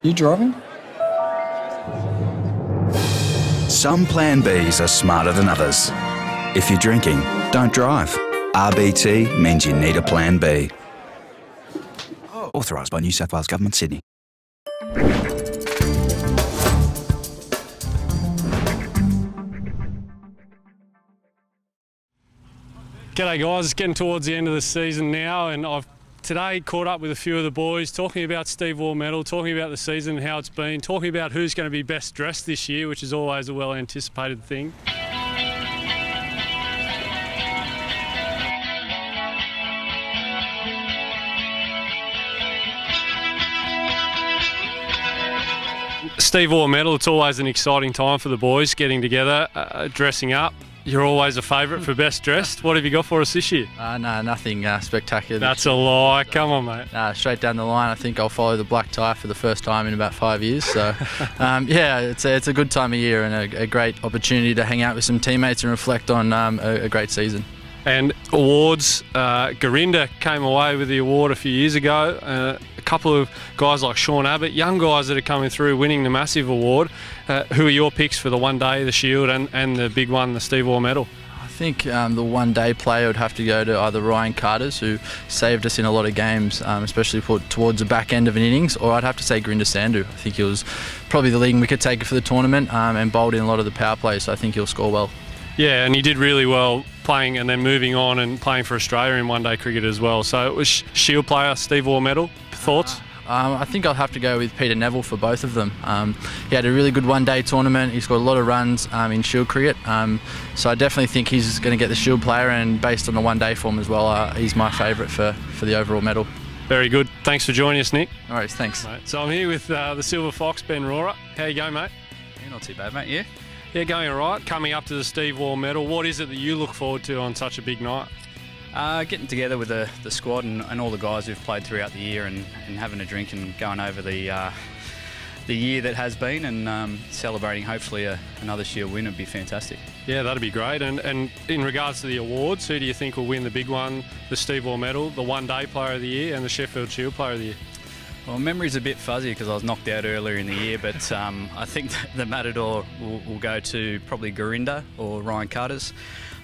You driving? Some Plan Bs are smarter than others. If you're drinking, don't drive. RBT means you need a Plan B. Authorised by New South Wales Government, Sydney. G'day guys, it's getting towards the end of the season now, and I've today caught up with a few of the boys, talking about Steve Waugh Medal, talking about the season and how it's been, talking about who's going to be best dressed this year, which is always a well-anticipated thing. Steve Waugh Medal, it's always an exciting time for the boys getting together, dressing up. You're always a favourite for best dressed. What have you got for us this year? No, nothing spectacular. That's a lie. Come on, mate. Straight down the line, I think I'll follow the black tie for the first time in about 5 years. So, yeah, it's a good time of year and a great opportunity to hang out with some teammates and reflect on a great season. And awards, Garinda came away with the award a few years ago. A couple of guys like Sean Abbott, young guys that are coming through winning the massive award. Who are your picks for the one day, the Shield, and the big one, the Steve Waugh Medal? I think the one day player would have to go to either Ryan Carters, who saved us in a lot of games, especially towards the back end of an innings, or I'd have to say Garinda Sandhu. I think he was probably the leading wicket taker for the tournament and bowled in a lot of the power play, so I think he'll score well. Yeah, and he did really well playing and then moving on and playing for Australia in one-day cricket as well. So it was Shield player, Steve Waugh Medal. Thoughts? I think I'll have to go with Peter Neville for both of them. He had a really good one-day tournament. He scored a lot of runs in Shield cricket. So I definitely think he's going to get the Shield player, and based on the one-day form as well, he's my favourite for the overall medal. Very good. Thanks for joining us, Nick. All right, thanks. Mate. So I'm here with the Silver Fox, Ben Rohra. How you going, mate? Yeah, not too bad, mate. You? Yeah, going all right. Coming up to the Steve Waugh Medal, what is it that you look forward to on such a big night? Getting together with the squad and all the guys who've played throughout the year and having a drink and going over the year that has been and celebrating hopefully another Shield win would be fantastic. Yeah, that'd be great. And in regards to the awards, who do you think will win the big one, the Steve Waugh Medal, the one-day player of the year and the Sheffield Shield player of the year? Well, memory's a bit fuzzy because I was knocked out earlier in the year, but I think the Matador will go to probably Garinda or Ryan Carters.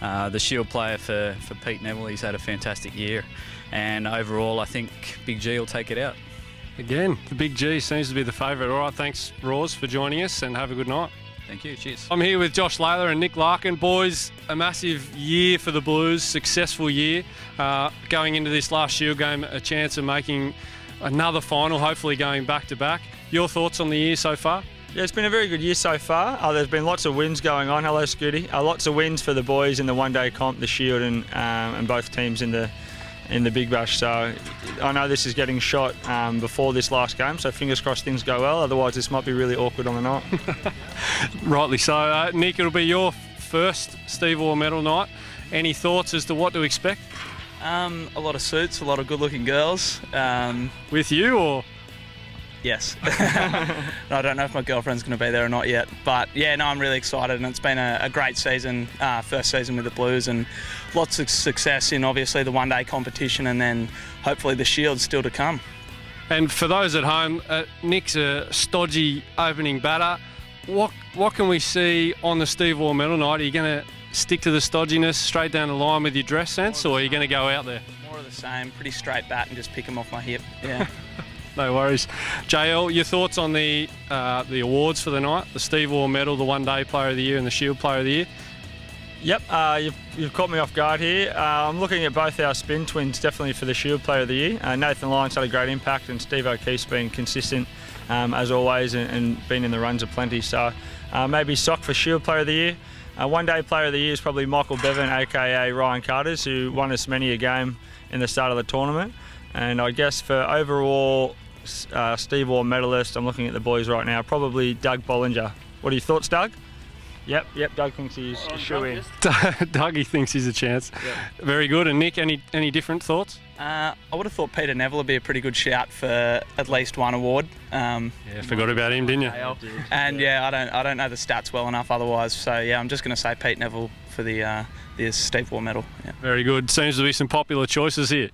The Shield player for Pete Neville, he's had a fantastic year. And overall, I think Big G will take it out. Again, the Big G seems to be the favourite. All right, thanks, Rohs, for joining us, and have a good night. Thank you, cheers. I'm here with Josh Layla and Nick Larkin. Boys, a massive year for the Blues, successful year. Going into this last Shield game, a chance of making another final, hopefully going back-to-back. Your thoughts on the year so far? Yeah, it's been a very good year so far. There's been lots of wins going on. Hello, Scooty. Lots of wins for the boys in the one-day comp, the Shield, and both teams in the Big Bash. So I know this is getting shot before this last game, so fingers crossed things go well. Otherwise, this might be really awkward on the night. Rightly so. Nick, it'll be your first Steve Waugh Medal night. Any thoughts as to what to expect? A lot of suits, a lot of good-looking girls. With you, or? Yes. No, I don't know if my girlfriend's going to be there or not yet. But, yeah, no, I'm really excited, and it's been a great season, first season with the Blues, and lots of success in, obviously, the one-day competition, and then hopefully the Shield still to come. And for those at home, Nick's a stodgy opening batter. What can we see on the Steve Waugh Medal night? Are you going to stick to the stodginess straight down the line with your dress sense, or are you going to go out there? More of the same, pretty straight bat and just pick them off my hip, yeah. No worries. JL, your thoughts on the awards for the night? The Steve Waugh Medal, the one-day player of the year and the Shield player of the year? Yep, you've caught me off guard here. I'm looking at both our spin twins, definitely for the Shield player of the year. Nathan Lyon's had a great impact, and Steve O'Keefe's been consistent as always and been in the runs of plenty. So maybe Sock for Shield player of the year. One-day player of the year is probably Michael Bevan, aka Ryan Carters, who won us many a game in the start of the tournament. And I guess for overall Steve Waugh medalist, I'm looking at the boys right now, probably Doug Bollinger. What are your thoughts, Doug? Yep, Doug thinks he's a shoe-in. Dougie thinks he's a chance. Yep. Very good. And Nick, any different thoughts? I would have thought Peter Neville would be a pretty good shout for at least one award. Yeah, forgot about him, didn't you? And yeah, I don't know the stats well enough otherwise. So yeah, I'm just going to say Pete Neville for the Steve Waugh Medal. Yeah. Very good. Seems to be some popular choices here.